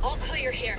All clear here.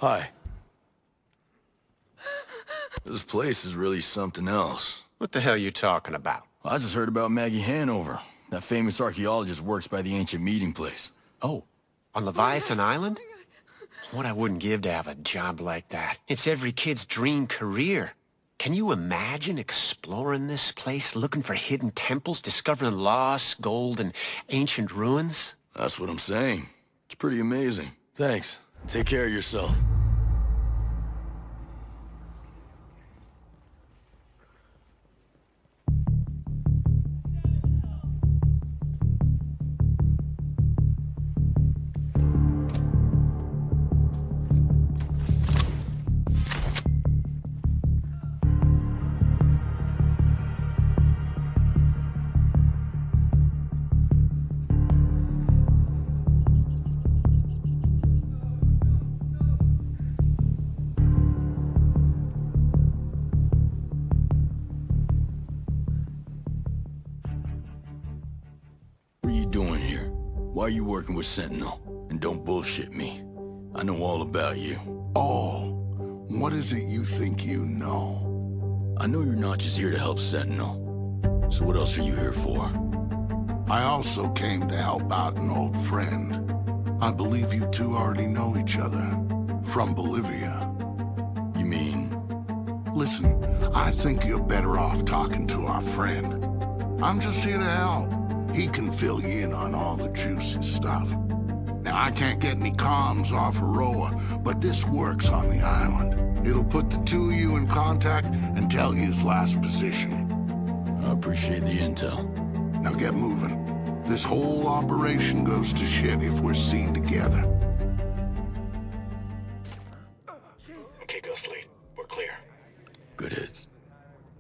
Hi. This place is really something else. What the hell you talking about? I just heard about Maggie Hanover. That famous archaeologist works by the ancient meeting place. Oh, on Leviathan Island? What I wouldn't give to have a job like that. It's every kid's dream career. Can you imagine exploring this place, looking for hidden temples, discovering lost gold and ancient ruins? That's what I'm saying. It's pretty amazing. Thanks. Take care of yourself. What are you doing here? Why are you working with Sentinel? And don't bullshit me. I know all about you. Oh, what is it you think you know? I know you're not just here to help Sentinel. So what else are you here for? I also came to help out an old friend. I believe you two already know each other. From Bolivia. You mean? Listen, I think you're better off talking to our friend. I'm just here to help. He can fill you in on all the juicy stuff. Now, I can't get any comms off Aroa, but this works on the island. It'll put the two of you in contact and tell you his last position. I appreciate the intel. Now get moving. This whole operation goes to shit if we're seen together. Okay, Ghost Lead. We're clear. Good hits.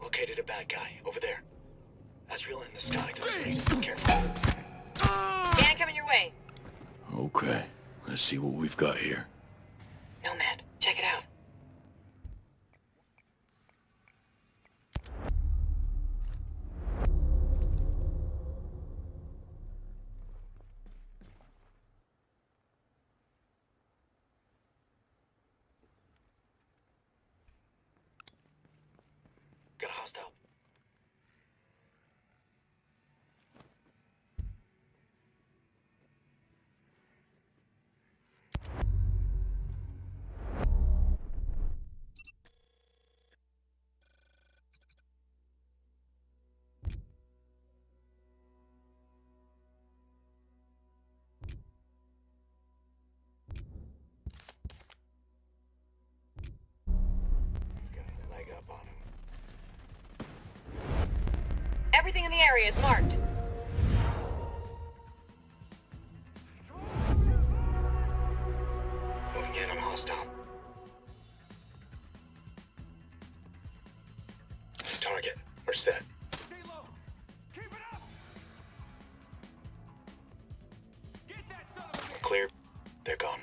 Located a bad guy, over there. Azrael in the sky, Ghost Lead. Careful. Dan coming your way. Okay, let's see what we've got here. Nomad, check it out. Got a hostile. Everything in the area is marked. Moving in on hostile. Target. We're set. We're clear. They're gone.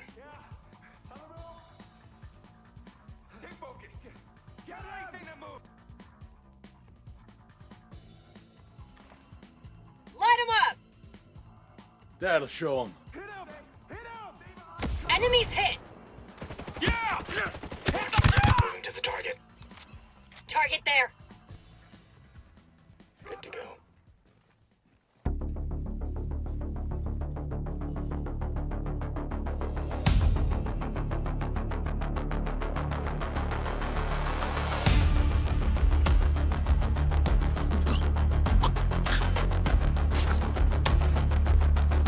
Light him up! That'll show him. Enemies hit! Moving to the target. Target there! Good to go.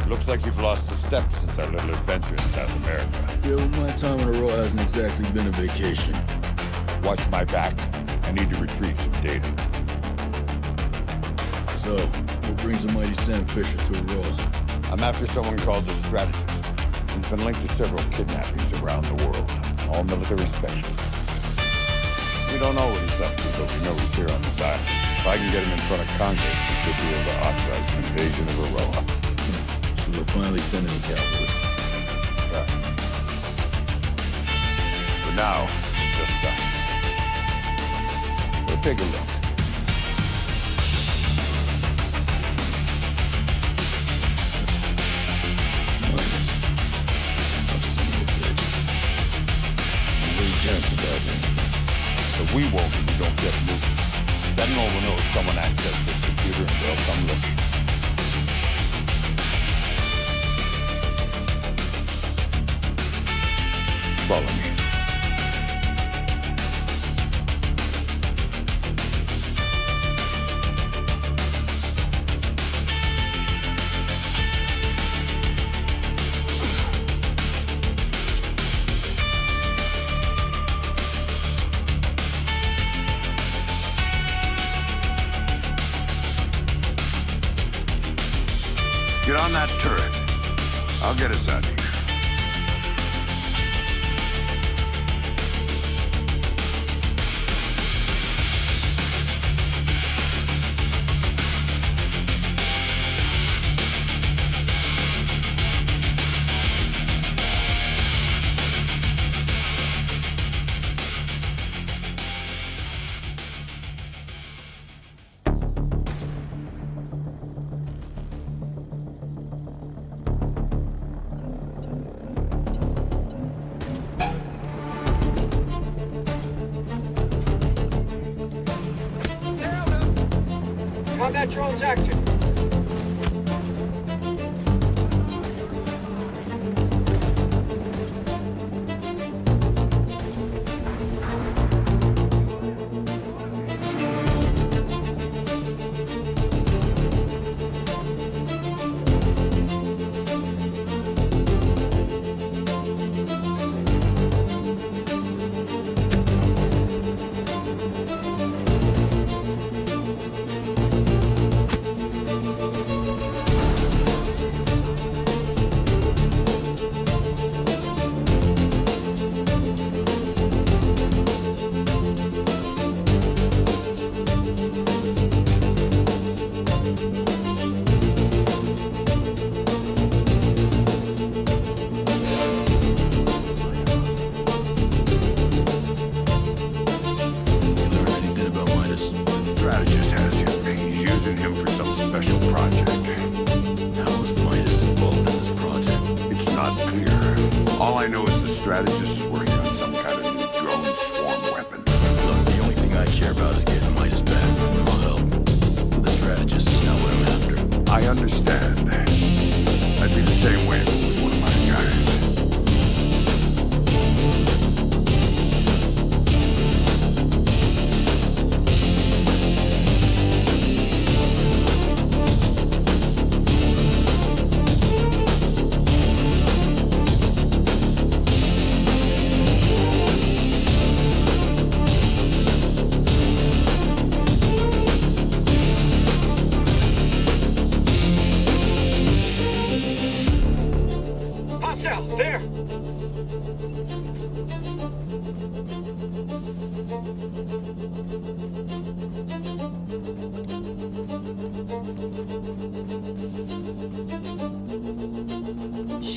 Looks like you've lost a step since our little adventure in South America. Yeah, well, my time in a row hasn't exactly been a vacation. Watch my back. I need to retrieve some data. So, what brings the mighty Sam Fischer to a roll? I'm after someone called the Strategist. He's been linked to several kidnappings around the world, all military specialists. We don't know what he's up to, but we know he's here on this island. If I can get him in front of Congress, we should be able to authorize an invasion of Aroa. So we'll finally send in the cavalry. Right. For now, it's just us. We'll take a look. Minus. Oh, son of a bitch. I'm really tense about anything. But we won't if we don't get moving. Sentinel will know if someone accessed this computer and they'll come looking. Follow me. Get on that turret. I'll get us out of here. Combat drones active. Strategist is working on some kind of new drone swarm weapon. Look, the only thing I care about is getting Midas back. I'll help. But the strategist is not what I'm after. I understand. I'd be the same way if it was one of my guys.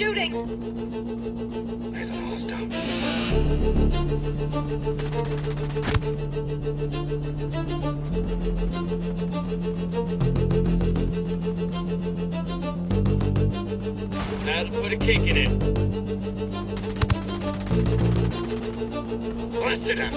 shooting! Eyes on the hostile. That'll put a kick in it. Wanna sit down?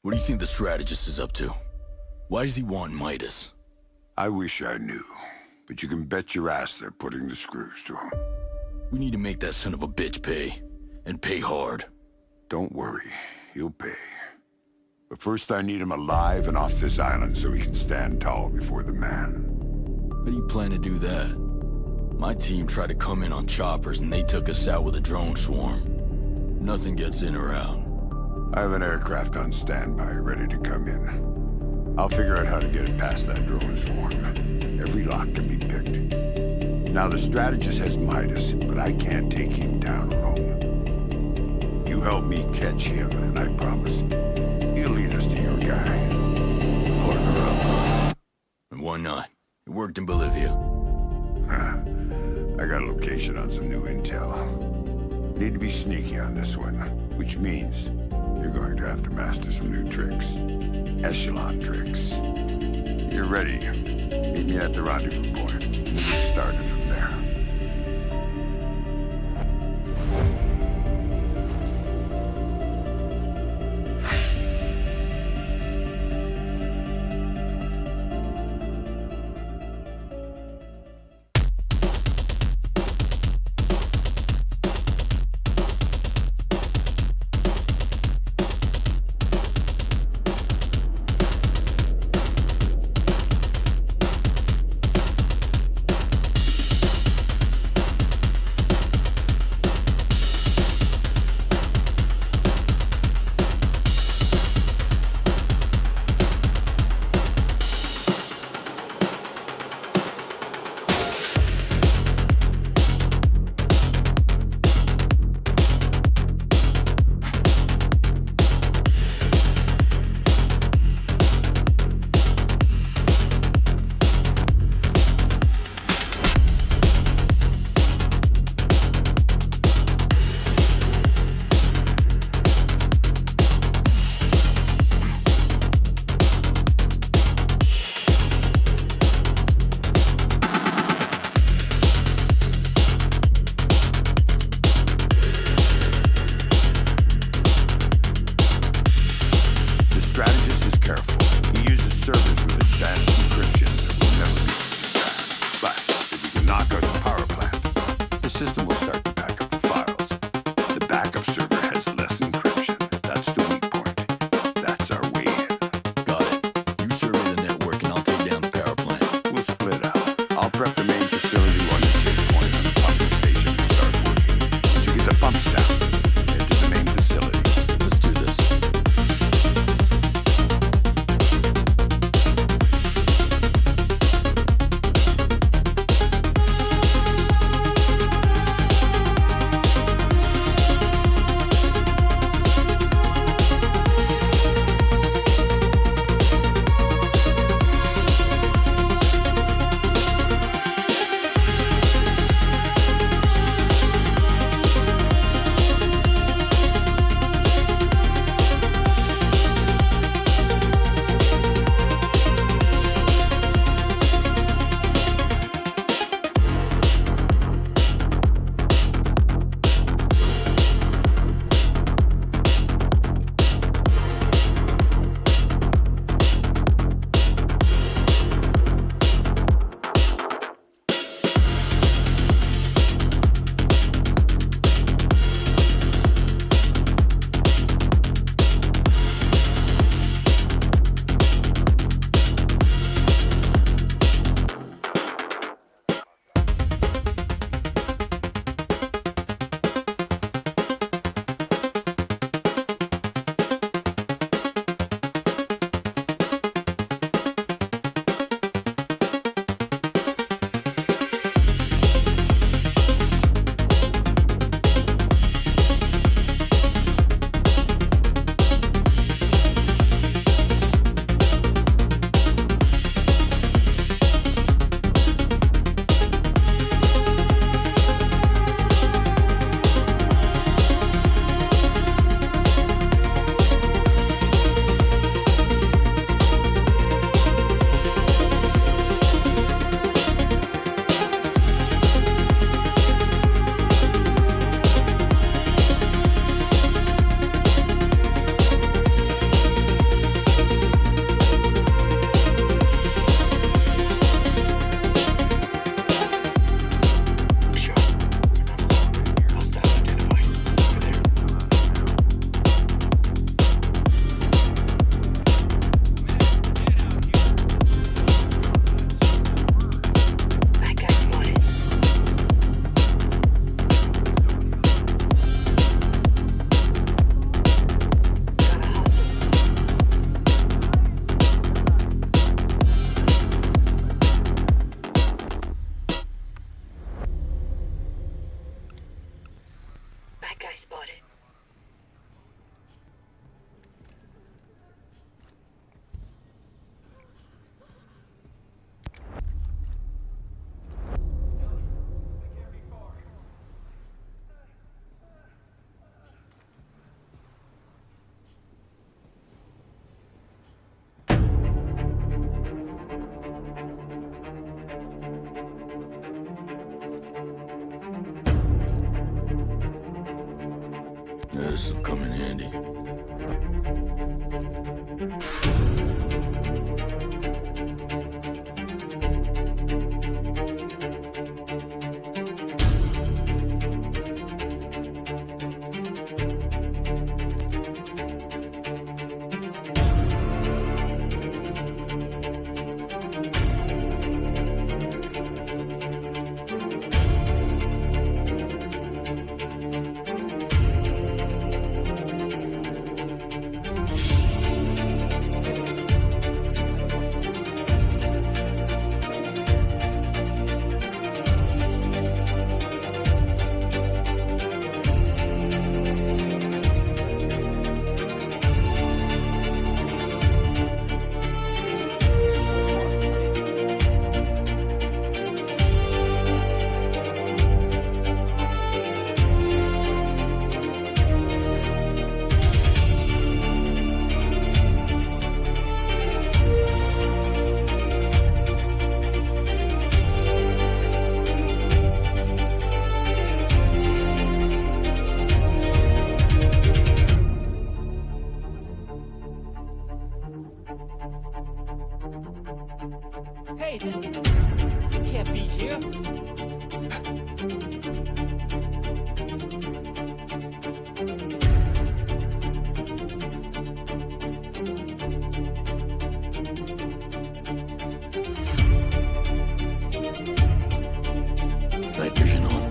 What do you think the strategist is up to? Why does he want Midas? I wish I knew, but you can bet your ass they're putting the screws to him. We need to make that son of a bitch pay, and pay hard. Don't worry, he'll pay. But first I need him alive and off this island so he can stand tall before the man. How do you plan to do that? My team tried to come in on choppers and they took us out with a drone swarm. Nothing gets in or out. I have an aircraft on standby, ready to come in. I'll figure out how to get it past that drone swarm. Every lock can be picked. Now the strategist has Midas, but I can't take him down alone. You help me catch him, and I promise, he'll lead us to your guy. Partner up, huh? And why not? It worked in Bolivia. I got a location on some new intel. Need to be sneaky on this one, which means you're going to have to master some new tricks. Echelon tricks. You're ready. Meet me at the rendezvous point. We'll get started from there. spotted. This will come in handy. Hey, this... You can't be here. Night vision on.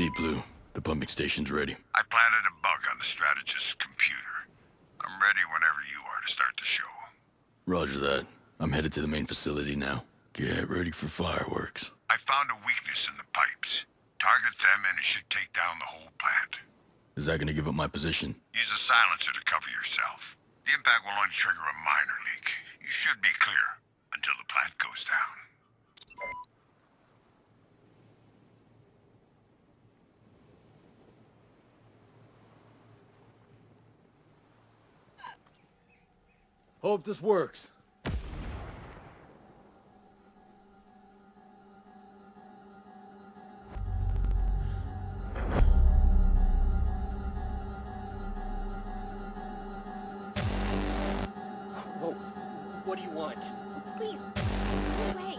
Deep Blue. The pumping station's ready. I planted a bug on the strategist's computer. I'm ready whenever you are to start the show. Roger that. I'm headed to the main facility now. Get ready for fireworks. I found a weakness in the pipes. Target them and it should take down the whole plant. Is that gonna give up my position? Use a silencer to cover yourself. The impact will only trigger a minor leak. You should be clear until the plant goes down. Hope this works. Whoa. What do you want? Please, go away.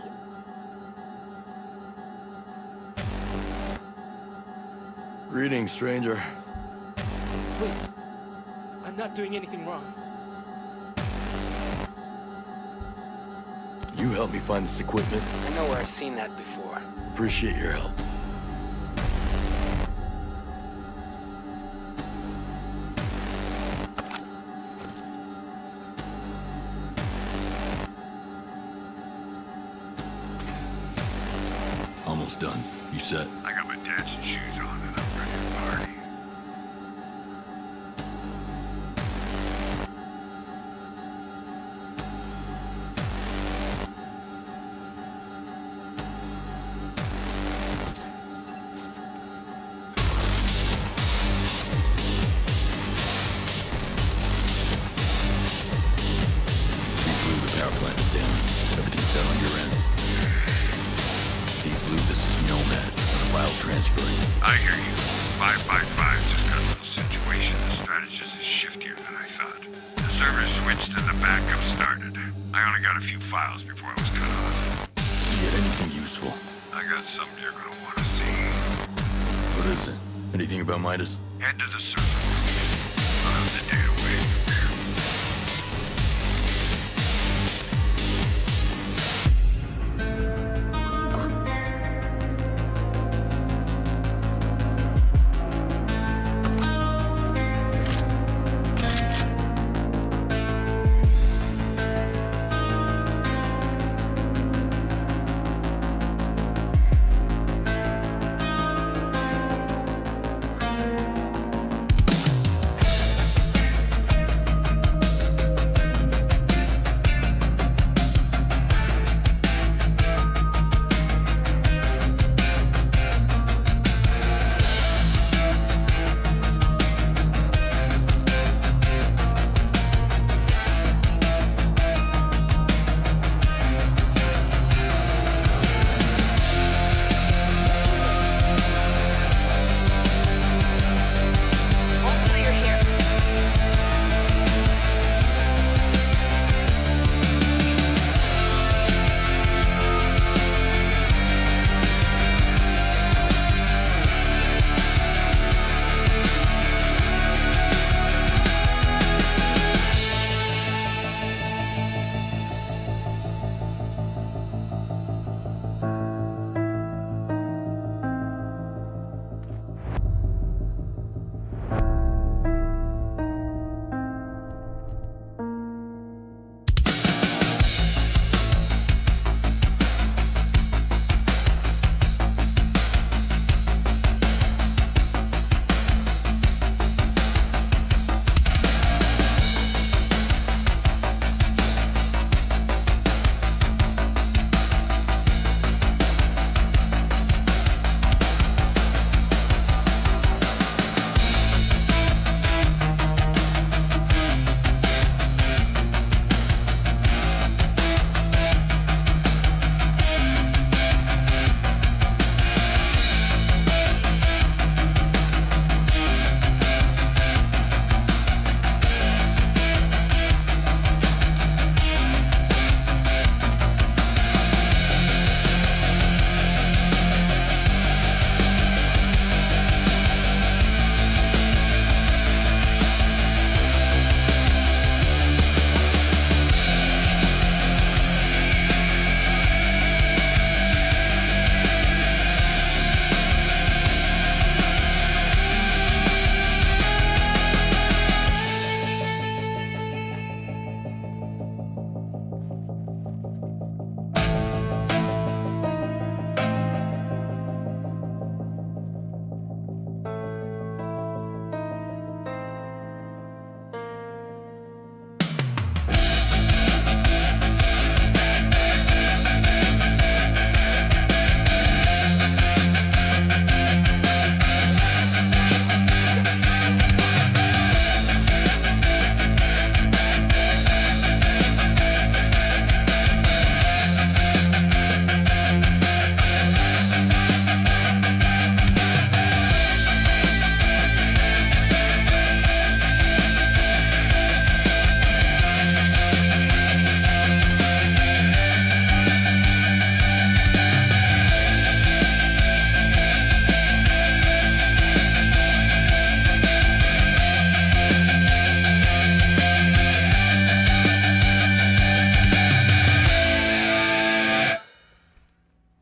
Greetings, stranger. Please. I'm not doing anything wrong. You helped me find this equipment. I know where I've seen that before. Appreciate your help. Almost done. You set? I got my dancing shoes on and I'm ready to party. The power plant is down. Everything's set on your end. Deep Blue, this is Nomad. File transferring. I hear you. 555 just got a little situation. The strategist is shiftier than I thought. The server switched and the backup started. I only got a few files before I was cut off. Did you get anything useful? I got something you're gonna want to see. What is it? Anything about Midas? Head to the server. I'll have the data waiting for you.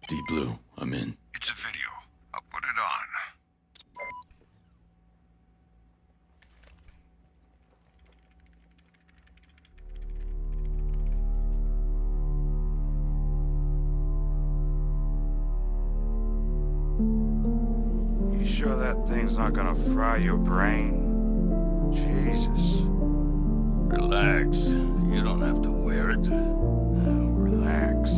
Deep Blue, I'm in. It's a video. I'll put it on. You sure that thing's not gonna fry your brain? Jesus. Relax. You don't have to wear it. Oh, relax.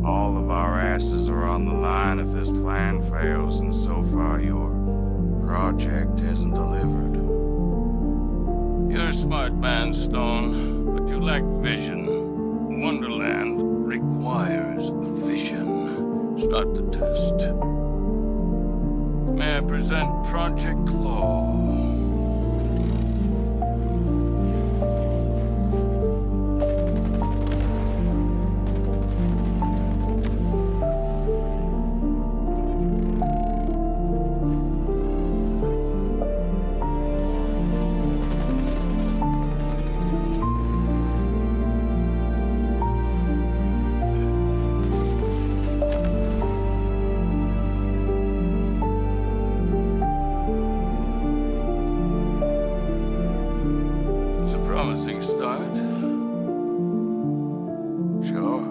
All of our asses are on the line if this plan fails, and so far your project hasn't delivered. You're a smart man, Stone, but you lack vision. Wonderland requires vision. Start the test. May I present Project Claw? Promising start. Sure.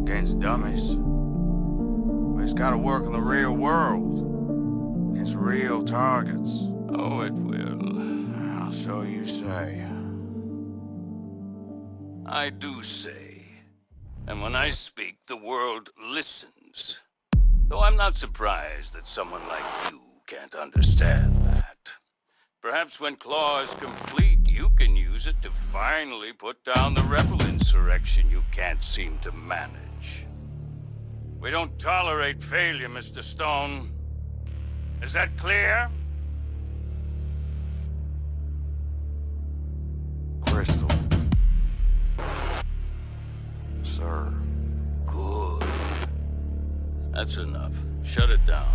Against dummies. But it's gotta work in the real world. Against real targets. Oh, it will. I'll so you say. I do say. And when I speak, the world listens. Though I'm not surprised that someone like you can't understand that. Perhaps when Claw is complete, you can use it to finally put down the rebel insurrection you can't seem to manage. We don't tolerate failure, Mr. Stone. Is that clear? Crystal. Sir. Good. That's enough. Shut it down.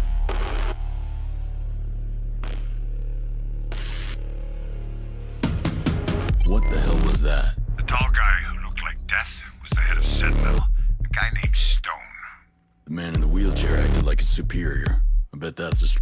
What the hell was that? The tall guy who looked like death was the head of Sentinel. A guy named Stone. The man in the wheelchair acted like his superior. I bet that's the...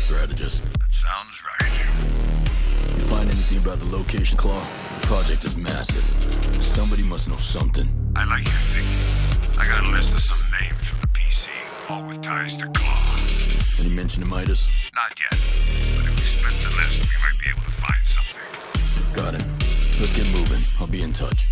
strategist. That sounds right. You find anything about the location, Claw? The project is massive. Somebody must know something. I like your thinking. I got a list of some names from the PC, all with ties to Claw. Any mention of Midas? Not yet, but if we split the list, we might be able to find something. Got it. Let's get moving. I'll be in touch.